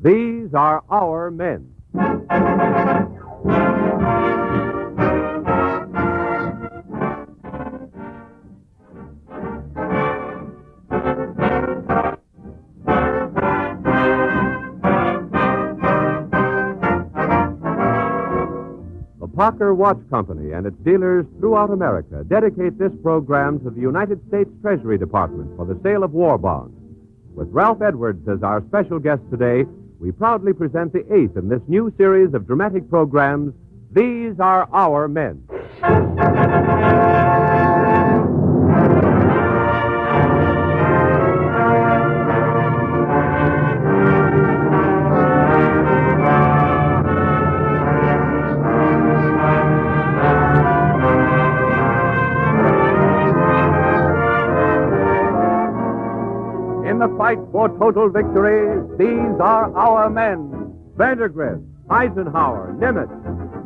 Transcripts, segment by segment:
These are our men. The Parker Watch Company and its dealers throughout America dedicate this program to the United States Treasury Department for the sale of war bonds. With Ralph Edwards as our special guest today, we proudly present the eighth in this new series of dramatic programs, These Are Our Men. In the fight for total victory, these are our men. Vandergrift, Eisenhower, Nimitz,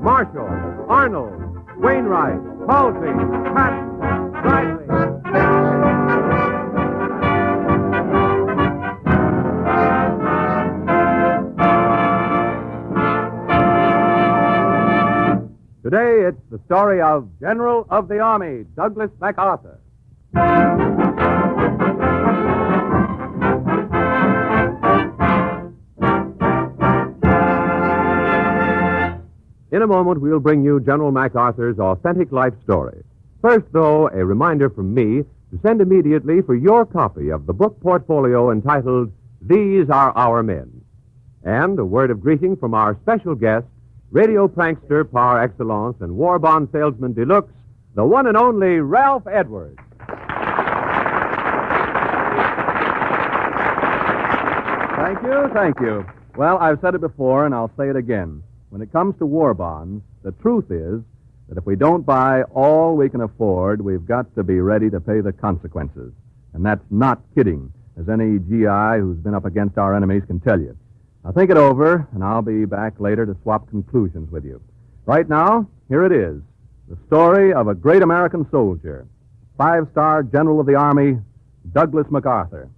Marshall, Arnold, Wainwright, Halsey, Patton, Riley. Today, it's the story of General of the Army, Douglas MacArthur. In a moment, we'll bring you General MacArthur's authentic life story. First, though, a reminder from me to send immediately for your copy of the book portfolio entitled, These Are Our Men. And a word of greeting from our special guest, radio prankster par excellence and war bond salesman deluxe, the one and only Ralph Edwards. Thank you. Well, I've said it before, and I'll say it again. When it comes to war bonds, the truth is that if we don't buy all we can afford, we've got to be ready to pay the consequences. And that's not kidding, as any GI who's been up against our enemies can tell you. Now, think it over, and I'll be back later to swap conclusions with you. Right now, here it is, the story of a great American soldier, 5-star General of the Army, Douglas MacArthur.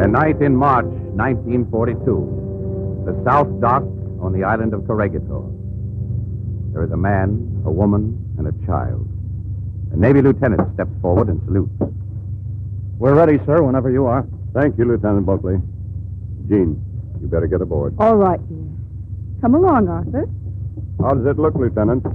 A night in March 1942, the South Dock on the island of Corregidor. There is a man, a woman, and a child. A Navy lieutenant steps forward and salutes. We're ready, sir, whenever you are. Thank you, Lieutenant Buckley. Jean, you better get aboard. All right, dear. Come along, Arthur. How does it look, Lieutenant?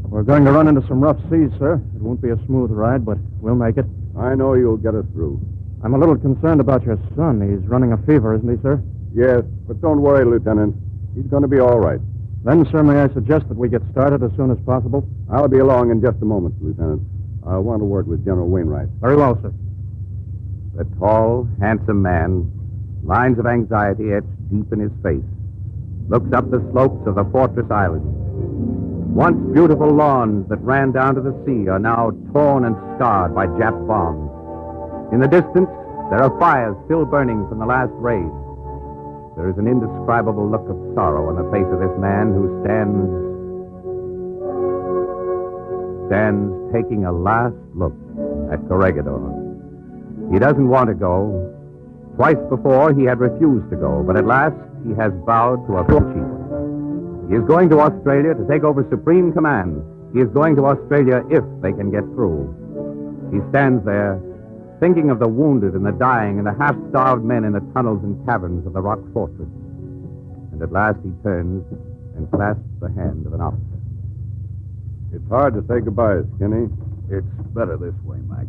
We're going to run into some rough seas, sir. It won't be a smooth ride, but we'll make it. I know you'll get us through. I'm a little concerned about your son. He's running a fever, isn't he, sir? Yes, but don't worry, Lieutenant. He's going to be all right. Then, sir, may I suggest that we get started as soon as possible? I'll be along in just a moment, Lieutenant. I want to word with General Wainwright. Very well, sir. The tall, handsome man, lines of anxiety etched deep in his face, looks up the slopes of the fortress island. Once beautiful lawns that ran down to the sea are now torn and scarred by Jap bombs. In the distance, there are fires still burning from the last raid. There is an indescribable look of sorrow on the face of this man who stands taking a last look at Corregidor. He doesn't want to go. Twice before, he had refused to go, but at last he has bowed to a full chief. He is going to Australia to take over supreme command. He is going to Australia if they can get through. He stands there, thinking of the wounded and the dying and the half-starved men in the tunnels and caverns of the rock fortress. And at last he turns and clasps the hand of an officer. It's hard to say goodbye, Skinny. It's better this way, Mac.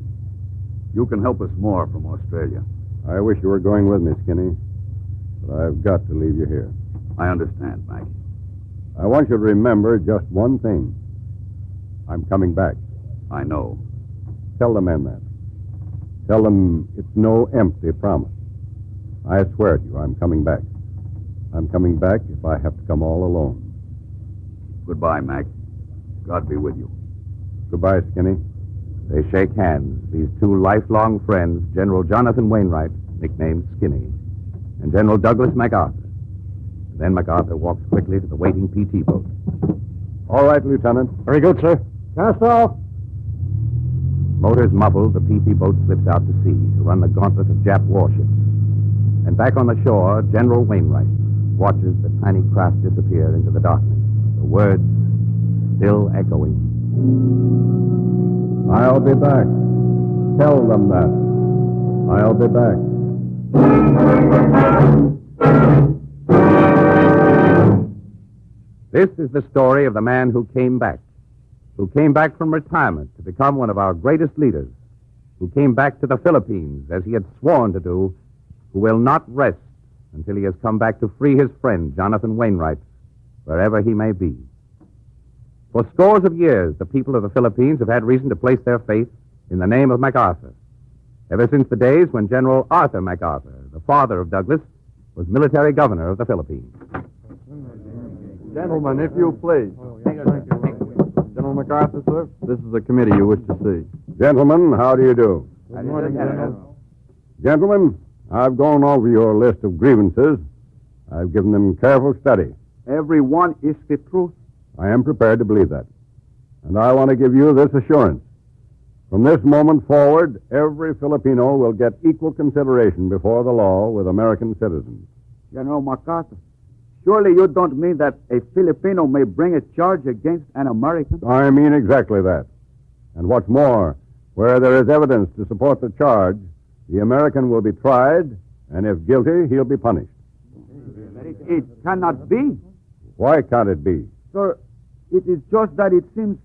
You can help us more from Australia. I wish you were going with me, Skinny, but I've got to leave you here. I understand, Mac. I want you to remember just one thing. I'm coming back. I know. Tell the men that. Tell them it's no empty promise. I swear to you, I'm coming back. I'm coming back if I have to come all alone. Goodbye, Mac. God be with you. Goodbye, Skinny. They shake hands, these two lifelong friends, General Jonathan Wainwright, nicknamed Skinny, and General Douglas MacArthur. And then MacArthur walks quickly to the waiting PT boat. All right, Lieutenant. Very good, sir. Cast off. Motors muffled, the PT boat slips out to sea to run the gauntlet of Jap warships. And back on the shore, General Wainwright watches the tiny craft disappear into the darkness, the words still echoing. I'll be back. Tell them that. I'll be back. This is the story of the man who came back from retirement to become one of our greatest leaders, who came back to the Philippines as he had sworn to do, who will not rest until he has come back to free his friend, Jonathan Wainwright, wherever he may be. For scores of years, the people of the Philippines have had reason to place their faith in the name of MacArthur, ever since the days when General Arthur MacArthur, the father of Douglas, was military governor of the Philippines. Gentlemen, if you please. General MacArthur, sir, this is the committee you wish to see. Gentlemen, how do you do? Good morning, General. Gentlemen, I've gone over your list of grievances. I've given them careful study. Every one is the truth. I am prepared to believe that. And I want to give you this assurance. From this moment forward, every Filipino will get equal consideration before the law with American citizens. General MacArthur, surely you don't mean that a Filipino may bring a charge against an American? I mean exactly that. And what's more, where there is evidence to support the charge, the American will be tried, and if guilty, he'll be punished. It cannot be. Why can't it be? Sir, it is just that it seems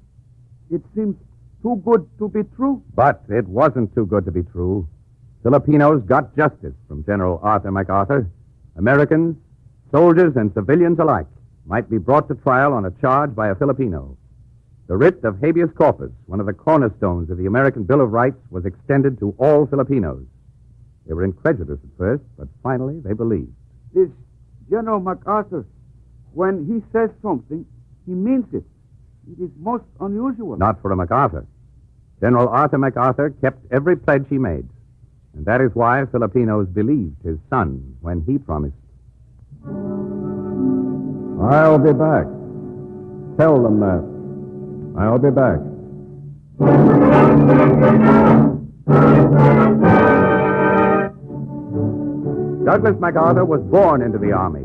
too good to be true. But it wasn't too good to be true. Filipinos got justice from General Arthur MacArthur. Americans, soldiers, and civilians alike might be brought to trial on a charge by a Filipino. The writ of habeas corpus, one of the cornerstones of the American Bill of Rights, was extended to all Filipinos. They were incredulous at first, but finally they believed. This General MacArthur, when he says something, he means it. It is most unusual. Not for a MacArthur. General Arthur MacArthur kept every pledge he made. And that is why Filipinos believed his son when he promised. I'll be back. Tell them that. I'll be back. Douglas MacArthur was born into the Army.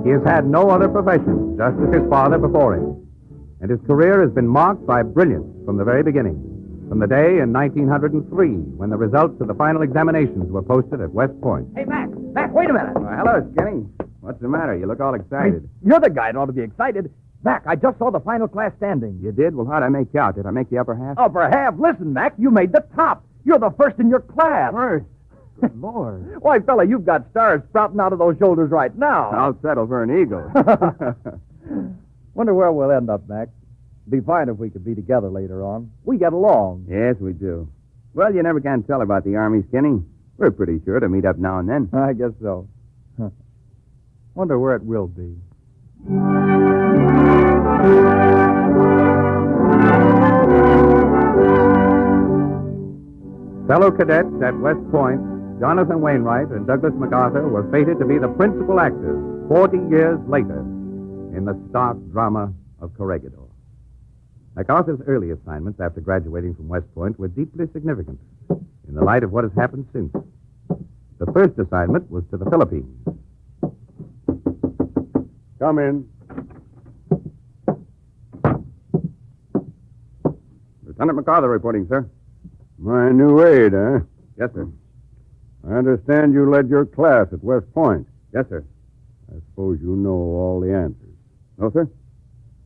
He has had no other profession, just as his father before him. And his career has been marked by brilliance from the very beginning. From the day in 1903, when the results of the final examinations were posted at West Point. Hey, Mac, wait a minute. Hello, Skinny. What's the matter? You look all excited. You're the guy that ought to be excited. Mac, I just saw the final class standing. You did? Well, how'd I make you out? Did I make the upper half? Upper half. Listen, Mac, you made the top. You're the first in your class. First? Good Lord. Why, fella, you've got stars sprouting out of those shoulders right now. I'll settle for an eagle. Wonder where we'll end up, Mac. Be fine if we could be together later on. We get along. Yes, we do. Well, you never can tell about the Army, Skinny. We're pretty sure to meet up now and then. I guess so. Wonder where it will be. Fellow cadets at West Point, Jonathan Wainwright and Douglas MacArthur were fated to be the principal actors 40 years later in the stark drama of Corregidor. MacArthur's early assignments after graduating from West Point were deeply significant in the light of what has happened since. The first assignment was to the Philippines. Come in. Lieutenant MacArthur reporting, sir. My new aide, eh? Yes, sir. I understand you led your class at West Point. Yes, sir. I suppose you know all the answers. No, sir?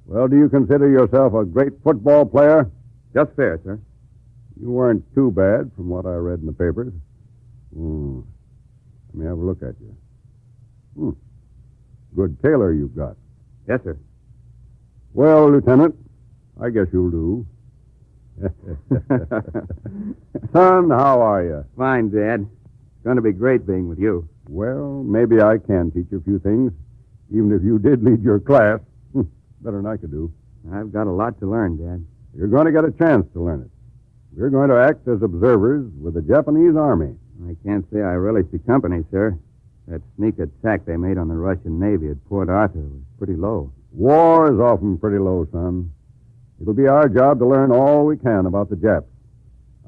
Well, do you consider yourself a great football player? Just fair, sir. You weren't too bad from what I read in the papers. Let me have a look at you. Good tailor you've got. Yes, sir. Well, Lieutenant, I guess you'll do. Son, how are you? Fine, Dad. It's going to be great being with you. Well, maybe I can teach you a few things, even if you did lead your class. Better than I could do. I've got a lot to learn, Dad. You're going to get a chance to learn it. We're going to act as observers with the Japanese Army. I can't say I relish the company, sir. That sneak attack they made on the Russian Navy at Port Arthur was pretty low. War is often pretty low, son. It'll be our job to learn all we can about the Japs.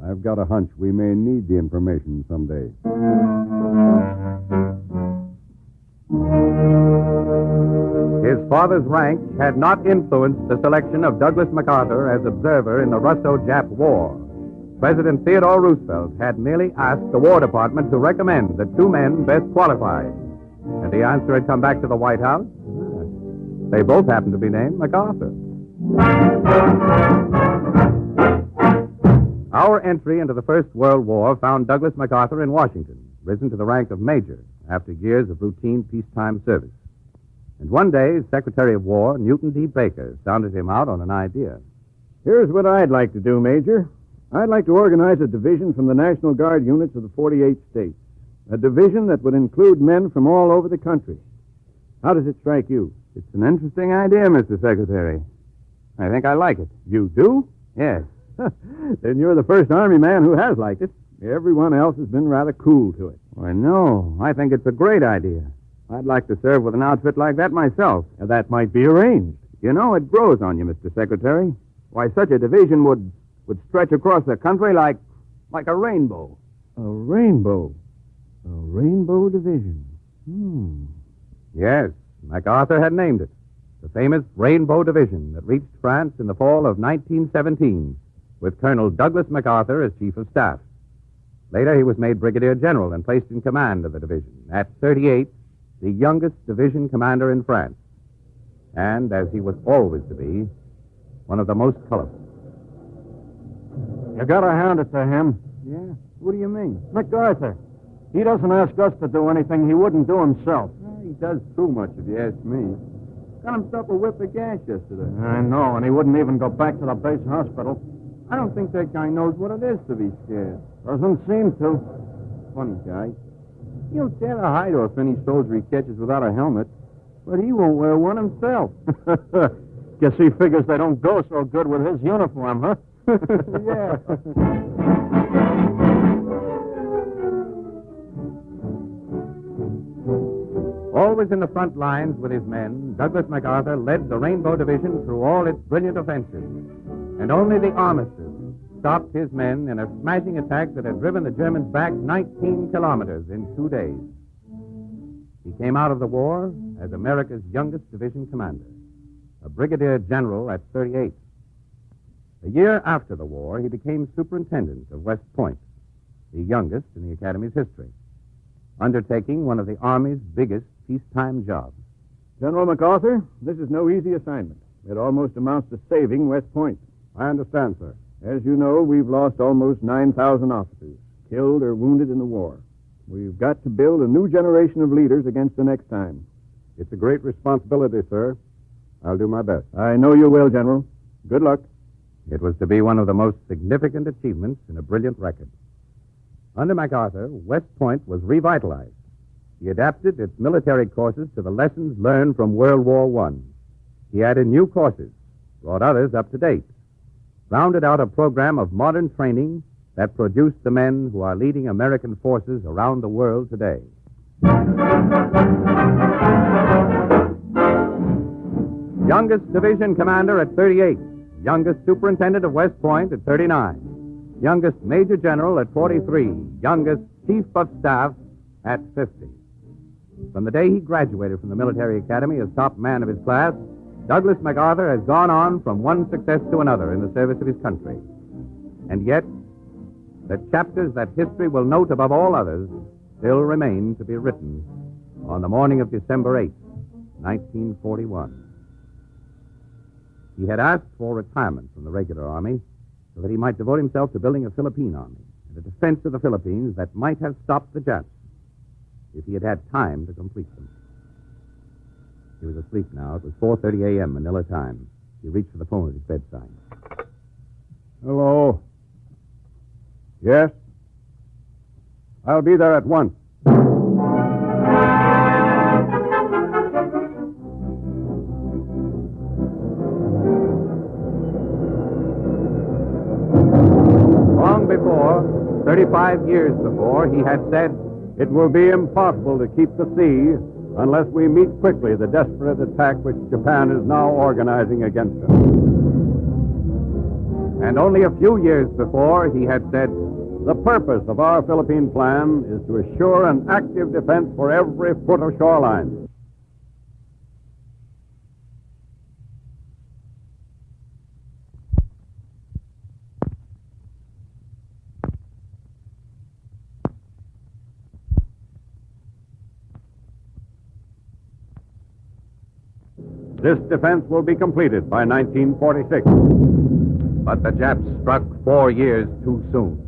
I've got a hunch we may need the information someday. His father's rank had not influenced the selection of Douglas MacArthur as observer in the Russo-Jap War. President Theodore Roosevelt had merely asked the War Department to recommend the two men best qualified. And the answer had come back to the White House. They both happened to be named MacArthur. Our entry into the First World War found Douglas MacArthur in Washington, risen to the rank of major after years of routine peacetime service. And one day, Secretary of War Newton D. Baker sounded him out on an idea. Here's what I'd like to do, Major. I'd like to organize a division from the National Guard units of the 48 states. A division that would include men from all over the country. How does it strike you? It's an interesting idea, Mr. Secretary. I think I like it. You do? Yes. Then you're the first Army man who has liked it. Everyone else has been rather cool to it. Why, no. I think it's a great idea. I'd like to serve with an outfit like that myself. Now, that might be arranged. You know, it grows on you, Mr. Secretary. Why, such a division would stretch across the country like a rainbow. A rainbow? A rainbow division. Yes, MacArthur had named it. The famous Rainbow Division that reached France in the fall of 1917 with Colonel Douglas MacArthur as Chief of Staff. Later, he was made Brigadier General and placed in command of the division. At 38, the youngest division commander in France. And, as he was always to be, one of the most colorful. You gotta hand it to him. Yeah? What do you mean? MacArthur. He doesn't ask us to do anything he wouldn't do himself. Well, he does too much, if you ask me. Got himself a whip of gas yesterday. I know, and he wouldn't even go back to the base hospital. I don't think that guy knows what it is to be scared. Doesn't seem to. Funny guy. He'll tear the hide off any soldier he catches without a helmet, but he won't wear one himself. Guess he figures they don't go so good with his uniform, huh? Yeah. Always in the front lines with his men, Douglas MacArthur led the Rainbow Division through all its brilliant offensives. And only the armistice stopped his men in a smashing attack that had driven the Germans back 19 kilometers in 2 days. He came out of the war as America's youngest division commander, a brigadier general at 38. A year after the war, he became superintendent of West Point, the youngest in the Academy's history, undertaking one of the Army's biggest peacetime jobs. General MacArthur, this is no easy assignment. It almost amounts to saving West Point. I understand, sir. As you know, we've lost almost 9,000 officers, killed or wounded in the war. We've got to build a new generation of leaders against the next time. It's a great responsibility, sir. I'll do my best. I know you will, General. Good luck. It was to be one of the most significant achievements in a brilliant record. Under MacArthur, West Point was revitalized. He adapted its military courses to the lessons learned from World War I. He added new courses, brought others up to date, rounded out a program of modern training that produced the men who are leading American forces around the world today. Youngest division commander at 38. Youngest superintendent of West Point at 39. Youngest major general at 43. Youngest chief of staff at 50. From the day he graduated from the military academy as top man of his class, Douglas MacArthur has gone on from one success to another in the service of his country. And yet, the chapters that history will note above all others still remain to be written on the morning of December 8, 1941. He had asked for retirement from the regular army so that he might devote himself to building a Philippine army and a defense of the Philippines that might have stopped the Japs if he had had time to complete them. He was asleep now. It was 4:30 a.m. Manila time. He reached for the phone at his bedside. Hello. Yes? I'll be there at once. Long before, 35 years before, he had said, It will be impossible to keep the sea unless we meet quickly the desperate attack which Japan is now organizing against us. And only a few years before, he had said, The purpose of our Philippine plan is to assure an active defense for every foot of shoreline. This defense will be completed by 1946. but the Japs struck 4 years too soon.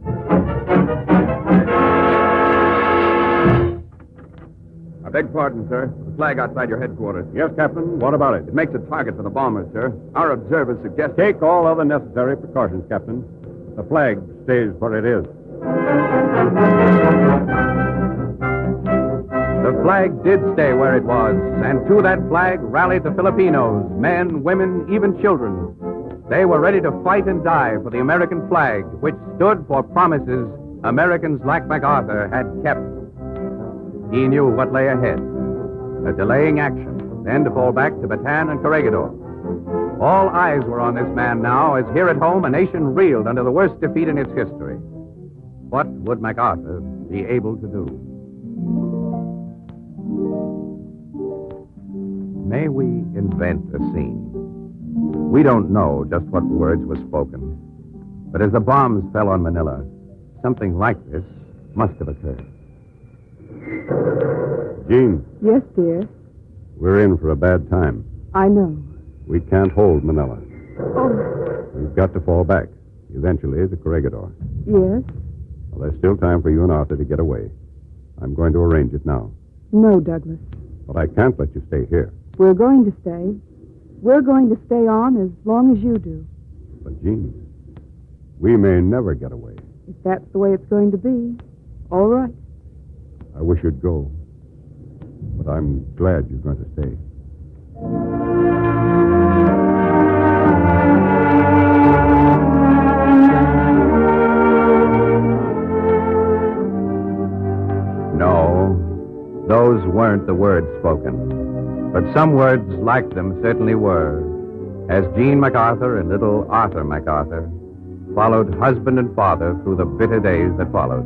I beg pardon, sir. The flag outside your headquarters. Yes, Captain. What about it? It makes a target for the bombers, sir. Our observers suggest... Take all other necessary precautions, Captain. The flag stays where it is. The flag did stay where it was, and to that flag rallied the Filipinos, men, women, even children. They were ready to fight and die for the American flag, which stood for promises Americans like MacArthur had kept. He knew what lay ahead, a delaying action, then to fall back to Bataan and Corregidor. All eyes were on this man now, as here at home a nation reeled under the worst defeat in its history. What would MacArthur be able to do? May we invent a scene? We don't know just what words were spoken, but as the bombs fell on Manila, something like this must have occurred. Jean, Yes, dear. we're in for a bad time. I know. We can't hold Manila. Oh, We've got to fall back, eventually to Corregidor. yes. Well, there's still time for you and Arthur to get away. I'm going to arrange it now. No, Douglas. But I can't let you stay here. We're going to stay. We're going to stay on as long as you do. But, Jean, we may never get away. If that's the way it's going to be, all right. I wish you'd go. But I'm glad you're going to stay. No, those weren't the words spoken. But some words like them certainly were, as Jean MacArthur and little Arthur MacArthur followed husband and father through the bitter days that followed,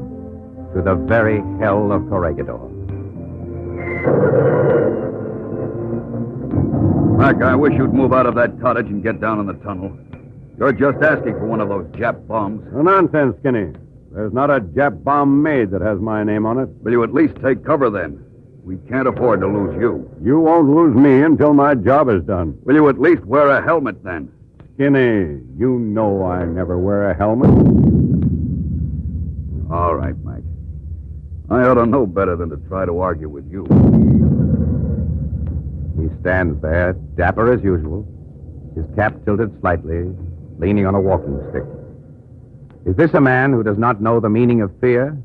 to the very hell of Corregidor. Mac, I wish you'd move out of that cottage and get down in the tunnel. You're just asking for one of those Jap bombs. No nonsense, Skinny. There's not a Jap bomb made that has my name on it. Will you at least take cover then? We can't afford to lose you. You won't lose me until my job is done. Will you at least wear a helmet then? Skinny, you know I never wear a helmet. All right, Mac. I ought to know better than to try to argue with you. He stands there, dapper as usual, his cap tilted slightly, leaning on a walking stick. Is this a man who does not know the meaning of fear?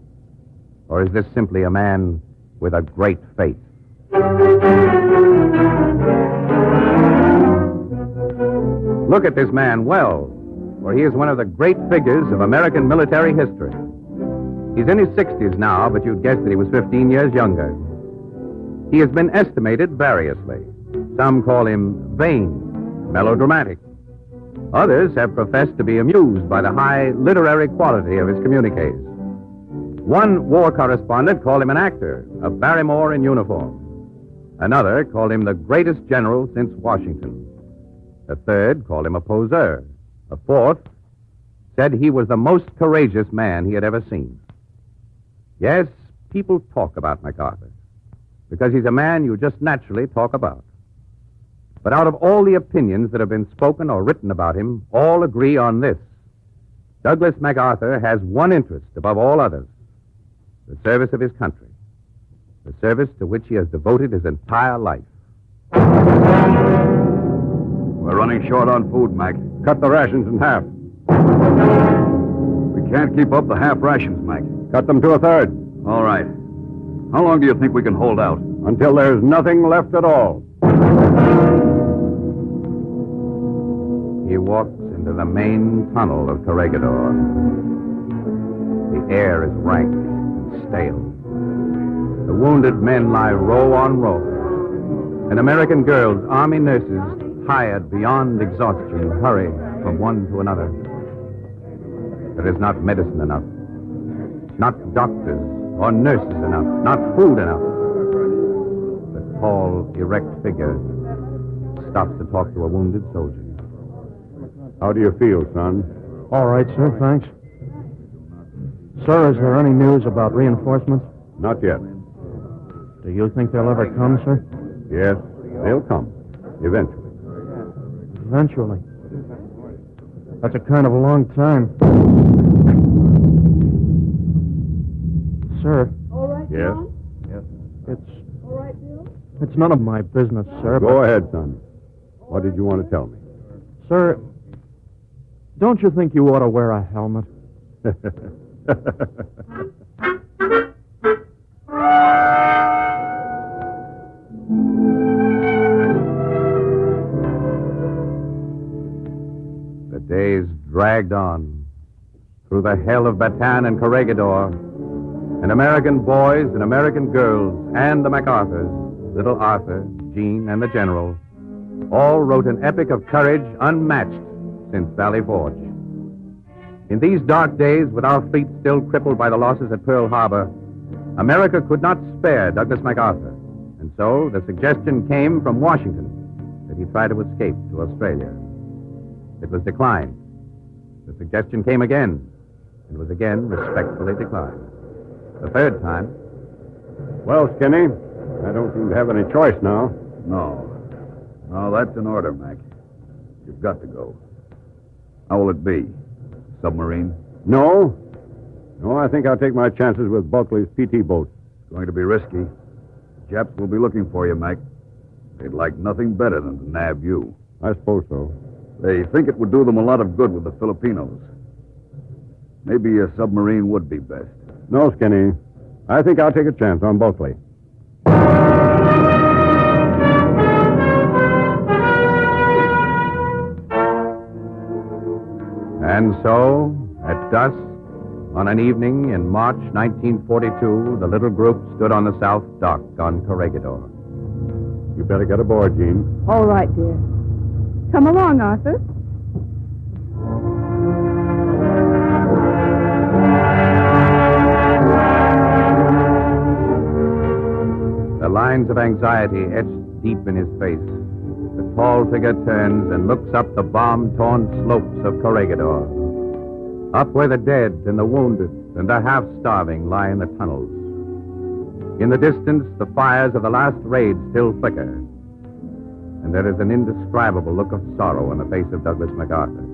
Or is this simply a man with a great faith? Look at this man well, for he is one of the great figures of American military history. He's in his 60s now, but you'd guess that he was 15 years younger. He has been estimated variously. Some call him vain, melodramatic. Others have professed to be amused by the high literary quality of his communiques. One war correspondent called him an actor, a Barrymore in uniform. Another called him the greatest general since Washington. A third called him a poseur. A fourth said he was the most courageous man he had ever seen. Yes, people talk about MacArthur, because he's a man you just naturally talk about. But out of all the opinions that have been spoken or written about him, all agree on this. Douglas MacArthur has one interest above all others: the service of his country, the service to which he has devoted his entire life. We're running short on food, Mac. Cut the rations in half. We can't keep up the half rations, Mac. Cut them to a third. All right. How long do you think we can hold out? Until there's nothing left at all. He walks into the main tunnel of Corregidor. The air is rank and stale. The wounded men lie row on row, and American girls, Army nurses, tired beyond exhaustion, hurry from one to another. There is not medicine enough, not doctors or nurses enough, not food enough. The tall, erect figure stops to talk to a wounded soldier. How do you feel, son? All right, sir, thanks. Sir, is there any news about reinforcements? Not yet. Do you think they'll ever come, sir? Yes, they'll come. Eventually. Eventually. That's a kind of a long time. Sir, All right, Yes? John? All right, Bill? it's none of my business, sir. Go ahead, son. What did you want to tell me? Sir, don't you think you ought to wear a helmet? The days dragged on through the hell of Bataan and Corregidor, and American boys and American girls and the MacArthurs, little Arthur, Jean, and the General, all wrote an epic of courage unmatched since Valley Forge. In these dark days, with our fleet still crippled by the losses at Pearl Harbor, America could not spare Douglas MacArthur, and so the suggestion came from Washington that he try to escape to Australia. It was declined. The suggestion came again, and was again respectfully declined. The third time, Well, Skinny, I don't seem to have any choice now. No, that's an order, Mac. You've got to go. How will it be? Submarine? No, I think I'll take my chances with Bulkley's PT boat. It's going to be risky. The Japs will be looking for you, Mac. They'd like nothing better than to nab you. I suppose so. They think it would do them a lot of good with the Filipinos. Maybe a submarine would be best. No, Skinny. I think I'll take a chance on Bulkley. and so, at dusk, on an evening in March 1942, the little group stood on the south dock on Corregidor. You better get aboard, Jean. All right, dear. Come along, Arthur. The lines of anxiety etched deep in his face. The tall figure turns and looks up the bomb-torn slopes of Corregidor. Up where the dead and the wounded and the half-starving lie in the tunnels. In the distance, the fires of the last raid still flicker. And there is an indescribable look of sorrow on the face of Douglas MacArthur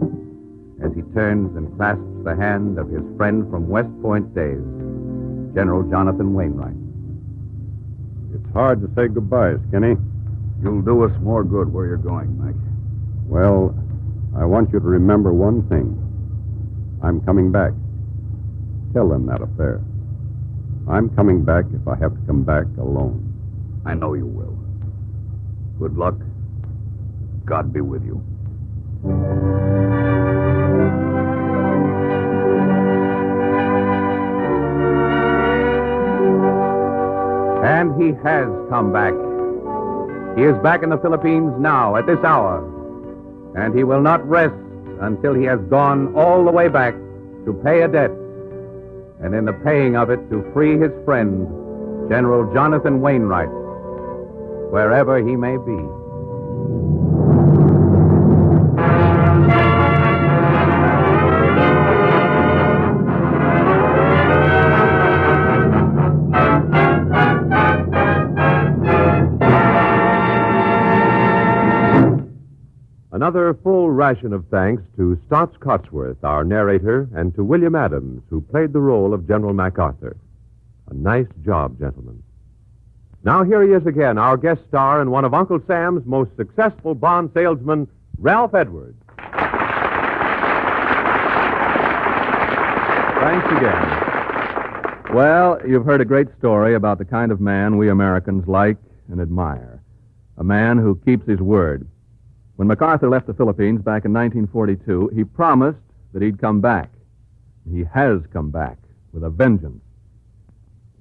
as he turns and clasps the hand of his friend from West Point days, General Jonathan Wainwright. It's hard to say goodbye, Skinny. You'll do us more good where you're going, Mike. Well, I want you to remember one thing. I'm coming back. Tell them that up there. I'm coming back if I have to come back alone. I know you will. Good luck. God be with you. And he has come back. He is back in the Philippines now, at this hour. And he will not rest until he has gone all the way back to pay a debt. And in the paying of it, to free his friend, General Jonathan Wainwright, wherever he may be. Another full ration of thanks to Stotts Cotsworth, our narrator, and to William Adams, who played the role of General MacArthur. A nice job, gentlemen. Now here he is again, our guest star and one of Uncle Sam's most successful bond salesmen, Ralph Edwards. Thanks again. Well, you've heard a great story about the kind of man we Americans like and admire. A man who keeps his word. When MacArthur left the Philippines back in 1942, he promised that he'd come back. He has come back with a vengeance.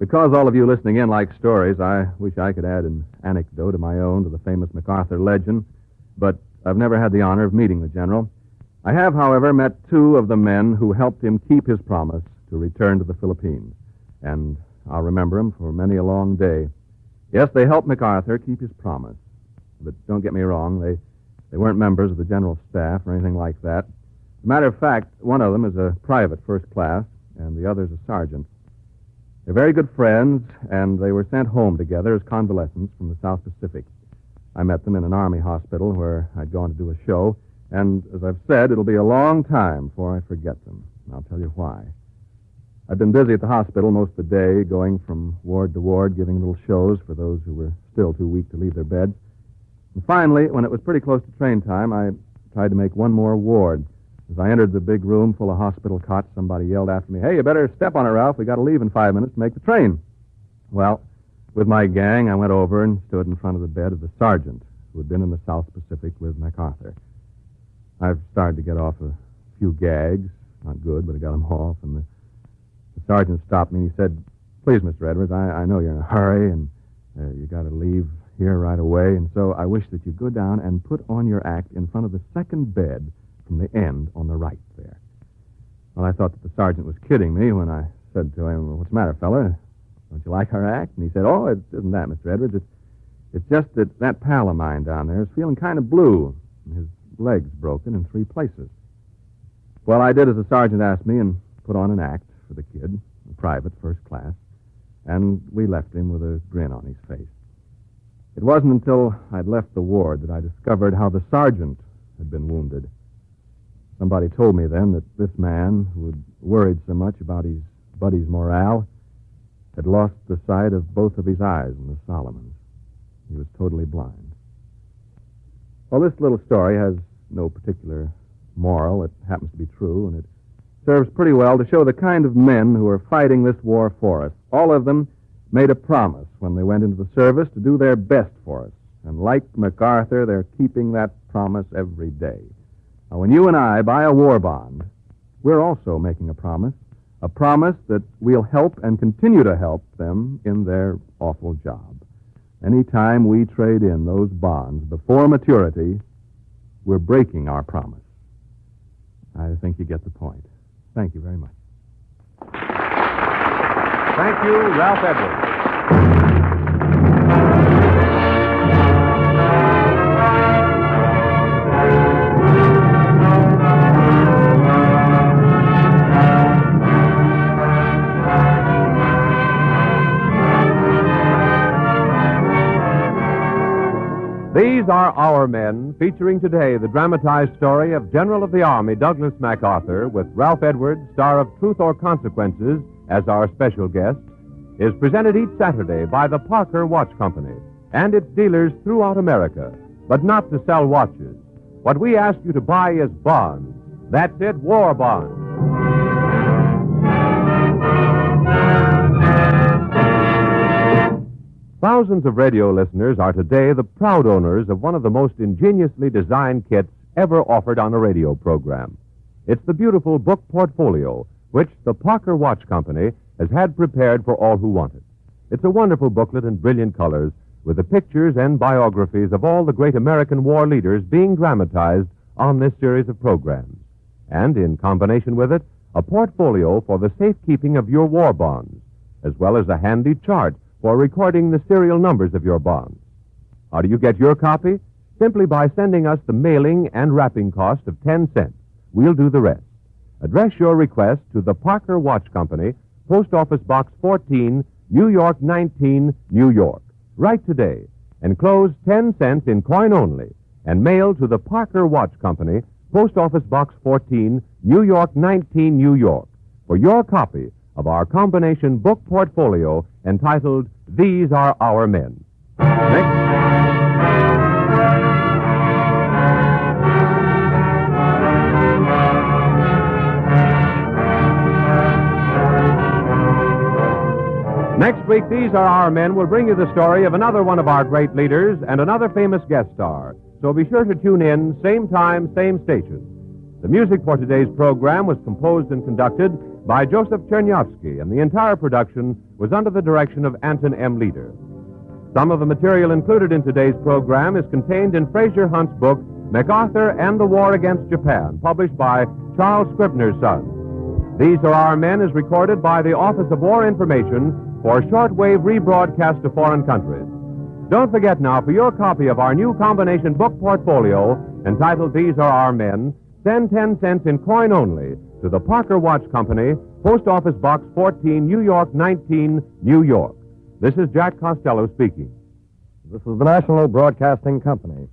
Because all of you listening in like stories, I wish I could add an anecdote of my own to the famous MacArthur legend, but I've never had the honor of meeting the general. I have, however, met two of the men who helped him keep his promise to return to the Philippines, and I'll remember him for many a long day. Yes, they helped MacArthur keep his promise, but don't get me wrong, they weren't members of the general staff or anything like that. As a matter of fact, one of them is a private first class, and the other's a sergeant. They're very good friends, and they were sent home together as convalescents from the South Pacific. I met them in an Army hospital where I'd gone to do a show, and as I've said, it'll be a long time before I forget them. And I'll tell you why. I'd been busy at the hospital most of the day, going from ward to ward, giving little shows for those who were still too weak to leave their beds. And finally, when it was pretty close to train time, I tried to make one more ward. As I entered the big room full of hospital cots, somebody yelled after me, "Hey, you better step on it, Ralph. We got to leave in 5 minutes to make the train." Well, with my gang, I went over and stood in front of the bed of the sergeant who had been in the South Pacific with MacArthur. I've started to get off a few gags. Not good, but I got them off. And the sergeant stopped me and he said, "Please, Mr. Edwards, I know you're in a hurry and you got to leave here right away. And so I wish that you go down and put on your act in front of the second bed from the end on the right there." Well, I thought that the sergeant was kidding me when I said to him, "Well, what's the matter, fella? Don't you like our act?" And he said, "Oh, it isn't that, Mr. Edwards. It's just that pal of mine down there is feeling kind of blue. And his leg's broken in 3 places." Well, I did as the sergeant asked me and put on an act for the kid, a private, first class, and we left him with a grin on his face. It wasn't until I'd left the ward that I discovered how the sergeant had been wounded. Somebody told me then that this man, who had worried so much about his buddy's morale, had lost the sight of both of his eyes in the Solomons. He was totally blind. Well, this little story has no particular moral. It happens to be true, and it serves pretty well to show the kind of men who are fighting this war for us. All of them made a promise when they went into the service to do their best for us. And like MacArthur, they're keeping that promise every day. Now, when you and I buy a war bond, we're also making a promise that we'll help and continue to help them in their awful job. Anytime we trade in those bonds before maturity, we're breaking our promise. I think you get the point. Thank you very much. Thank you, Ralph Edwards. These are Our Men, featuring today the dramatized story of General of the Army Douglas MacArthur with Ralph Edwards, star of Truth or Consequences, as our special guest, is presented each Saturday by the Parker Watch Company and its dealers throughout America, but not to sell watches. What we ask you to buy is bonds. That's it, war bonds. Thousands of radio listeners are today the proud owners of one of the most ingeniously designed kits ever offered on a radio program. It's the beautiful book portfolio, which the Parker Watch Company has had prepared for all who want it. It's a wonderful booklet in brilliant colors with the pictures and biographies of all the great American war leaders being dramatized on this series of programs. And in combination with it, a portfolio for the safekeeping of your war bonds, as well as a handy chart for recording the serial numbers of your bonds. How do you get your copy? Simply by sending us the mailing and wrapping cost of 10 cents. We'll do the rest. Address your request to the Parker Watch Company, Post Office Box 14, New York 19, New York. Write today. Enclose 10 cents in coin only and mail to the Parker Watch Company, Post Office Box 14, New York 19, New York, for your copy of our combination book portfolio entitled These Are Our Men. Next week, These Are Our Men will bring you the story of another one of our great leaders and another famous guest star. So be sure to tune in, same time, same station. The music for today's program was composed and conducted by Joseph Chernyavsky, and the entire production was under the direction of Anton M. Leader. Some of the material included in today's program is contained in Fraser Hunt's book, MacArthur and the War Against Japan, published by Charles Scribner's Sons. These Are Our Men is recorded by the Office of War Information for shortwave rebroadcast to foreign countries. Don't forget now, for your copy of our new combination book portfolio entitled These Are Our Men, send 10 cents in coin only to the Parker Watch Company, Post Office Box 14, New York 19, New York. This is Jack Costello speaking. This is the National Broadcasting Company.